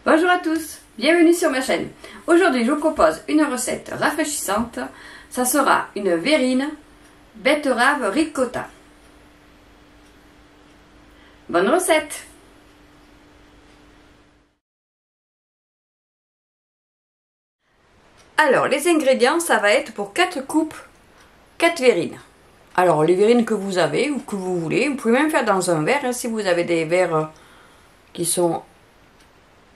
Bonjour à tous, bienvenue sur ma chaîne. Aujourd'hui je vous propose une recette rafraîchissante. Ça sera une verrine betterave ricotta. Bonne recette! Alors les ingrédients, ça va être pour 4 coupes 4 verrines. Alors les verrines que vous avez ou que vous voulez, vous pouvez même faire dans un verre, hein, si vous avez des verres qui sont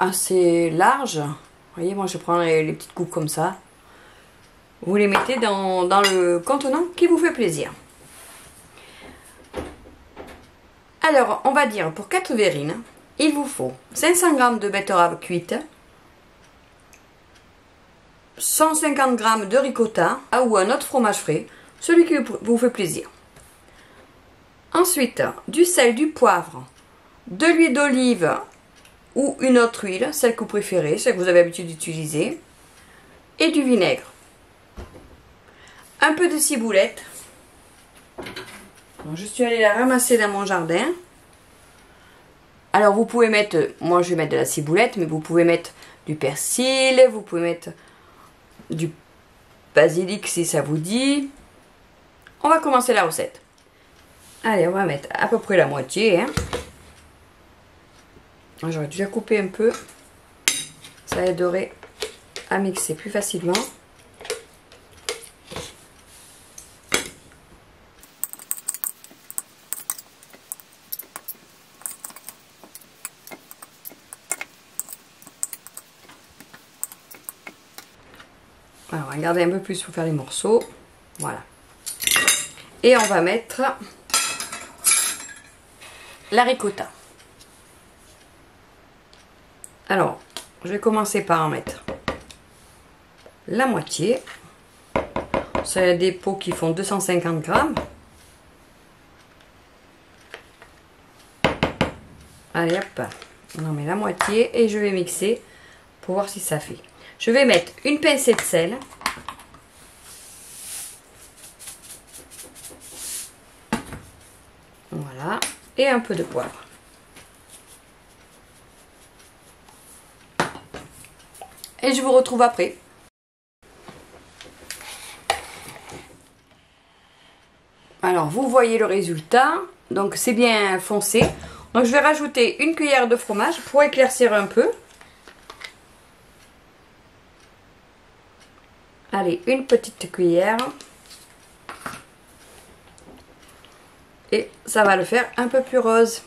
assez larges. Vous voyez, moi je prends les petites coupes comme ça. Vous les mettez dans le contenant qui vous fait plaisir. Alors on va dire pour 4 verrines, il vous faut 500 g de betterave cuite, 150 g de ricotta ou un autre fromage frais, celui qui vous fait plaisir. Ensuite, du sel, du poivre, de l'huile d'olive ou une autre huile, celle que vous préférez, celle que vous avez l'habitude d'utiliser, et du vinaigre. Un peu de ciboulette. Je suis allée la ramasser dans mon jardin. Alors vous pouvez mettre, moi je vais mettre de la ciboulette, mais vous pouvez mettre du persil, vous pouvez mettre du basilic si ça vous dit. On va commencer la recette. Allez, on va mettre à peu près la moitié. J'aurais déjà coupé un peu. Ça aiderait à mixer plus facilement. Alors, on va garder un peu plus pour faire les morceaux. Voilà. Et on va mettre la ricotta. Alors, je vais commencer par en mettre la moitié. C'est des pots qui font 250 g. Allez hop, on en met la moitié et je vais mixer pour voir si ça fait. Je vais mettre une pincée de sel. Voilà, et un peu de poivre. Et je vous retrouve après. Alors, vous voyez le résultat. Donc, c'est bien foncé. Donc, je vais rajouter une cuillère de fromage pour éclaircir un peu. Allez, une petite cuillère. Et ça va le faire un peu plus rose.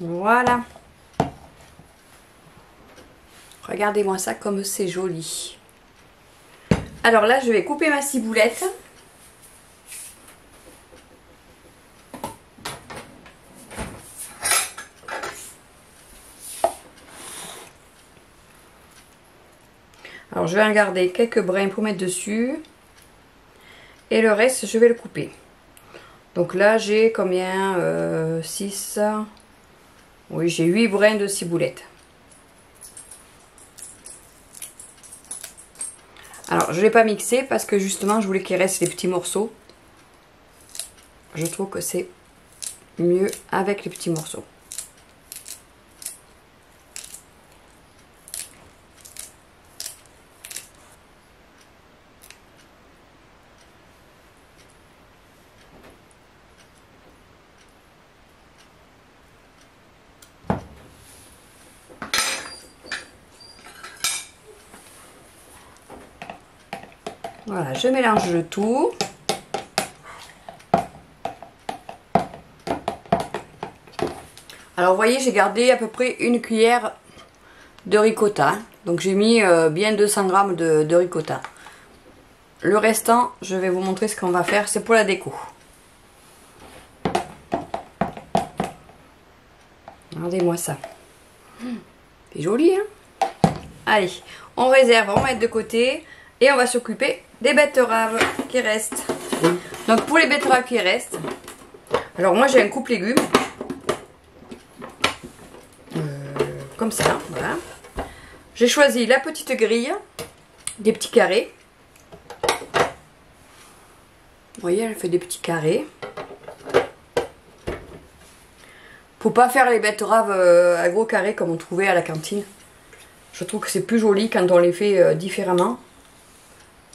Voilà. Regardez-moi ça comme c'est joli. Alors là, je vais couper ma ciboulette. Alors je vais en garder quelques brins pour mettre dessus. Et le reste, je vais le couper. Donc là, j'ai combien 6. Oui, j'ai 8 brins de ciboulette. Alors, je ne l'ai pas mixé parce que justement, je voulais qu'il reste les petits morceaux. Je trouve que c'est mieux avec les petits morceaux. Voilà, je mélange le tout. Alors, vous voyez, j'ai gardé à peu près une cuillère de ricotta. Donc, j'ai mis bien 200 g de ricotta. Le restant, je vais vous montrer ce qu'on va faire. C'est pour la déco. Regardez-moi ça. C'est joli, hein? Allez, on réserve, on va mettre de côté. Et on va s'occuper des betteraves qui restent. Donc pour les betteraves qui restent, alors moi j'ai un coupe légumes. Comme ça, voilà. J'ai choisi la petite grille des petits carrés. Vous voyez, elle fait des petits carrés. Faut pas faire les betteraves à gros carrés comme on trouvait à la cantine. Je trouve que c'est plus joli quand on les fait différemment.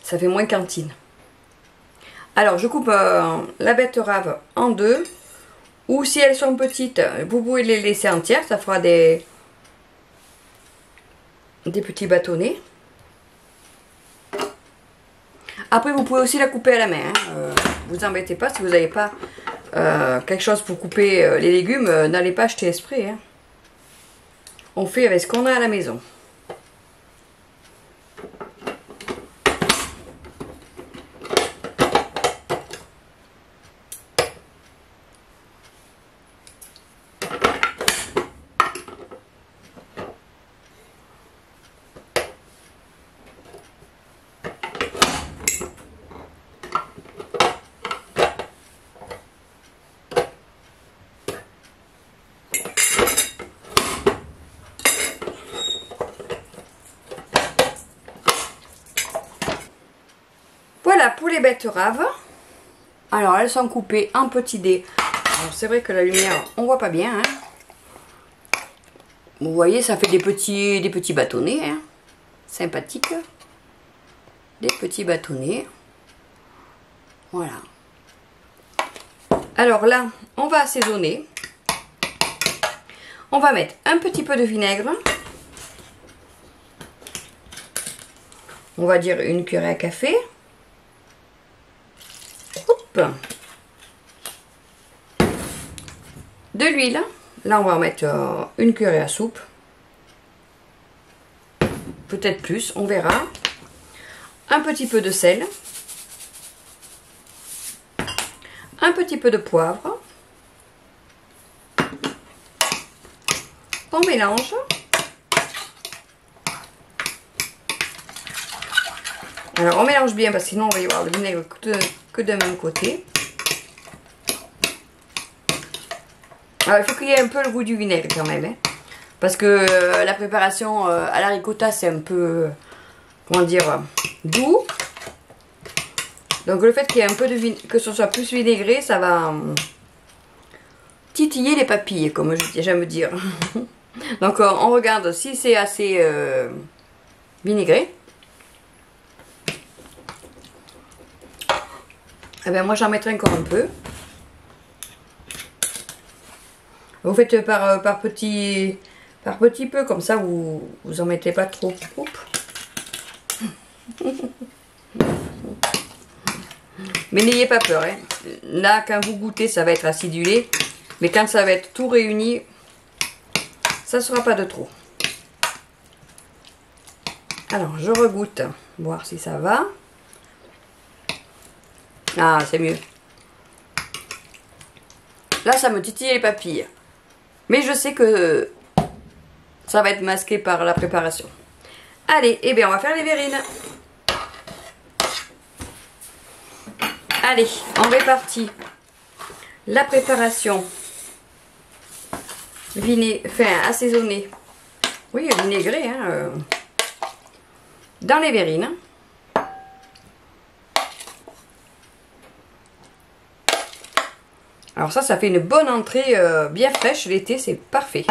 Ça fait moins cantine. Alors je coupe la betterave en deux. Ou si elles sont petites, vous pouvez les laisser entières. Ça fera des petits bâtonnets. Après vous pouvez aussi la couper à la main. Vous embêtez pas si vous n'avez pas quelque chose pour couper les légumes. N'allez pas acheter exprès. On fait avec ce qu'on a à la maison. Voilà pour les betteraves. Alors elles sont coupées en petits dés. C'est vrai que la lumière on voit pas bien. Vous voyez, ça fait des petits bâtonnets. Sympathiques. Des petits bâtonnets. Voilà. Alors là, on va assaisonner. On va mettre un petit peu de vinaigre. On va dire une cuillère à café. De l'huile. Là, on va en mettre une cuillère à soupe. Peut-être plus, on verra. Un petit peu de sel. Un petit peu de poivre. On mélange. Alors, on mélange bien parce que sinon, on va y avoir le vinaigre que d'un même côté. Alors, il faut qu'il y ait un peu le goût du vinaigre quand même. Parce que la préparation à la ricotta, c'est un peu, comment dire, doux. Donc, le fait qu'il y ait un peu de vinaigre, que ce soit plus vinaigré, ça va titiller les papilles, comme j'aime dire. Donc, on regarde si c'est assez vinaigré. Eh bien, moi, j'en mettrai encore un peu. Vous faites par petit peu, comme ça, vous en mettez pas trop. Mais n'ayez pas peur. Là, quand vous goûtez, ça va être acidulé. Mais quand ça va être tout réuni, ça ne sera pas de trop. Alors, je regoute, voir si ça va. Ah, c'est mieux. Là, ça me titille les papilles. Mais je sais que ça va être masqué par la préparation. Allez, eh bien, on va faire les verrines. Allez, on répartit la préparation assaisonnée. Oui, vinaigrée, dans les verrines. Alors ça fait une bonne entrée bien fraîche. L'été, c'est parfait.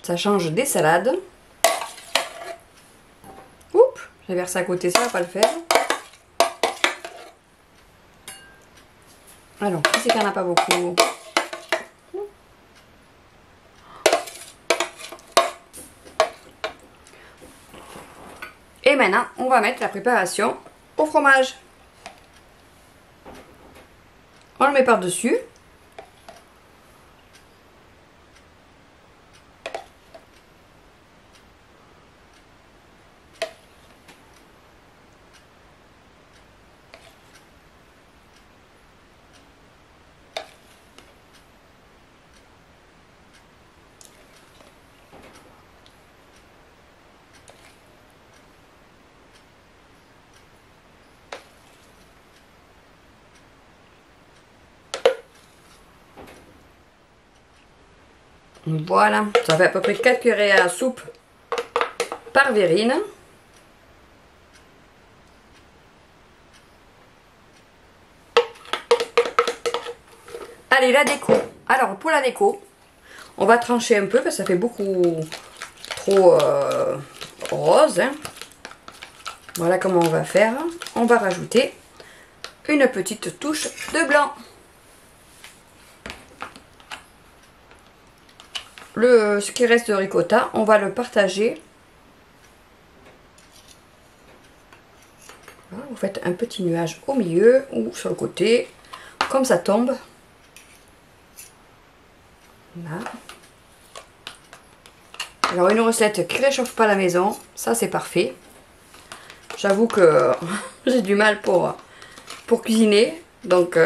Ça change des salades. Oups, j'ai versé à côté, ça va pas le faire. Alors, qui c'est qu'il n'y en a pas beaucoup? Et maintenant, on va mettre la préparation au fromage. On le met par-dessus. Voilà, ça fait à peu près 4 cuillerées à soupe par verrine. Allez, la déco. Alors, pour la déco, on va trancher un peu parce que ça fait beaucoup trop rose. Hein. Voilà comment on va faire. On va rajouter une petite touche de blanc. Ce qui reste de ricotta, on va le partager. Voilà, vous faites un petit nuage au milieu ou sur le côté, comme ça tombe. Là. Alors une recette qui ne réchauffe pas la maison, ça c'est parfait. J'avoue que j'ai du mal pour cuisiner, donc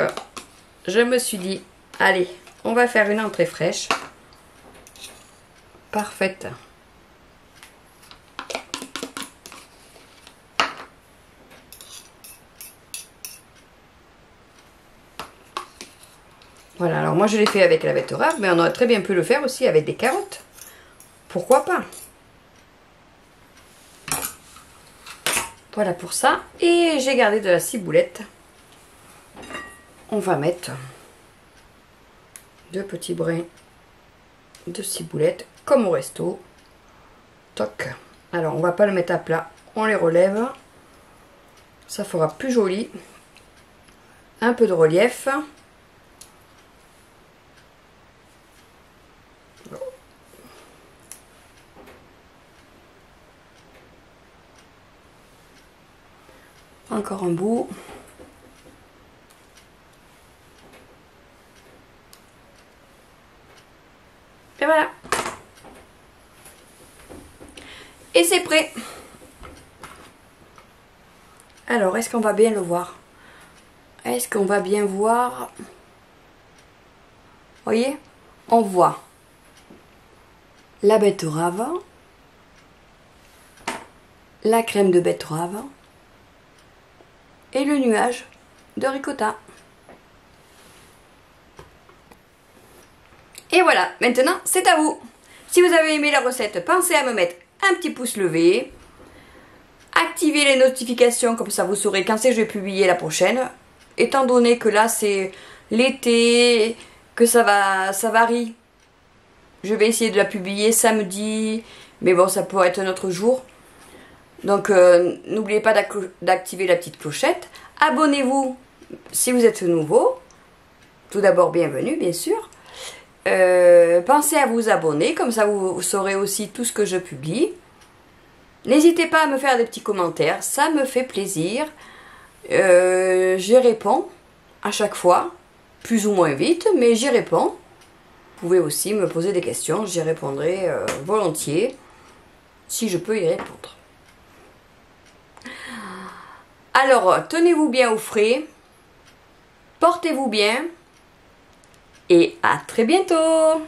je me suis dit, allez, on va faire une entrée fraîche. Parfaite. Voilà, alors moi je l'ai fait avec la betterave, mais on aurait très bien pu le faire aussi avec des carottes. Pourquoi pas? Voilà pour ça. Et j'ai gardé de la ciboulette. On va mettre 2 petits brins de ciboulette, comme au resto. Toc. Alors on va pas le mettre à plat, on les relève. Ça fera plus joli. Un peu de relief. Encore un bout. Et voilà. Et c'est prêt. Alors, est-ce qu'on va bien le voir? Est-ce qu'on va bien voir? Voyez? On voit la betterave, la crème de betterave et le nuage de ricotta. Et voilà, maintenant c'est à vous. Si vous avez aimé la recette, pensez à me mettre un petit pouce levé. Activez les notifications, comme ça vous saurez quand c'est que je vais publier la prochaine. Étant donné que là c'est l'été, que ça varie. Je vais essayer de la publier samedi, mais bon ça pourrait être un autre jour. Donc n'oubliez pas d'activer la petite clochette. Abonnez-vous si vous êtes nouveau. Tout d'abord bienvenue bien sûr. Pensez à vous abonner, comme ça vous saurez aussi tout ce que je publie. N'hésitez pas à me faire des petits commentaires, ça me fait plaisir. J'y réponds à chaque fois, plus ou moins vite, mais j'y réponds. Vous pouvez aussi me poser des questions, j'y répondrai volontiers, si je peux y répondre. Alors, tenez-vous bien au frais, portez-vous bien, et à très bientôt!